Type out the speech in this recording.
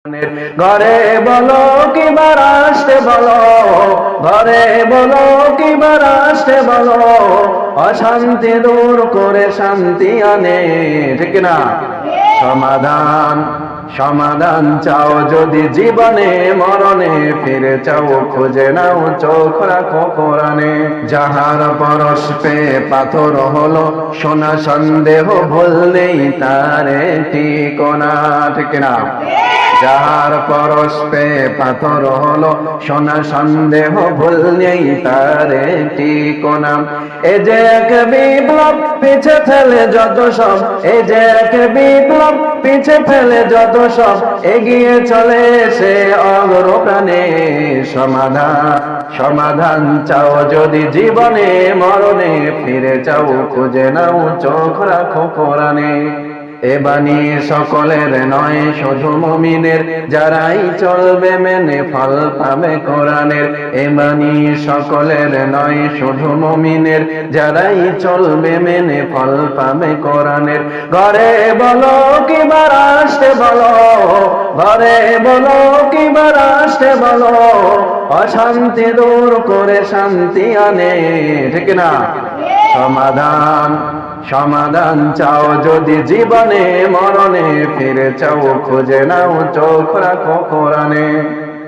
ঘরে বলো কিবা রাষ্ট্রে বলো, ঘরে বলো কিবা রাষ্ট্রে বলো, অশান্তি দূর করে শান্তি আনে, ঠিক না? সমাধান সমাধান চাও যদি জীবনে মরণে, ফিরে চাও খুঁজে নাও চোখ রাখো কোরআনে। যাহার পরশ পেয়ে পাথর হলো, সোনা সন্দেহ ভুল নেই তারে ঠিকানা, ঠিক না? যাহার পরশ পেয়ে পাথর হলো, সোনা সন্দেহ ভুল নেই তারে ঠিকানা। এ যে এক বিপ্লব পিছে ফেলে যত সব, এ যে এক বিপ্লব পিছে ফেলে যত সব, এগিয়ে চলে সে অগ্রপ্রাণে। সমাধান চাও যদি জীবনে মরণে, ফিরে চাও খুঁজে নাও চোখ রাখো কোরআনে। এ বাণী সকলের নয় শুধু মুমিনের, যারাই চলবে মেনে ফল পাবে কোরআনের। এ বাণী সকলের নয় শুধু মুমিনের, যারাই চলবে মেনে ফল পাবে কোরআনের। ঘরে বলো কিবা রাষ্ট্রে বলো, ঘরে বলো কিবা রাষ্ট্রে বলো, অশান্তি দূর করে শান্তি আনে, ঠিক না? সমাধান চাও যদি জীবনে মরণে, ফিরে চাও খুঁজে নাও চোখ রাখো কোরআনে।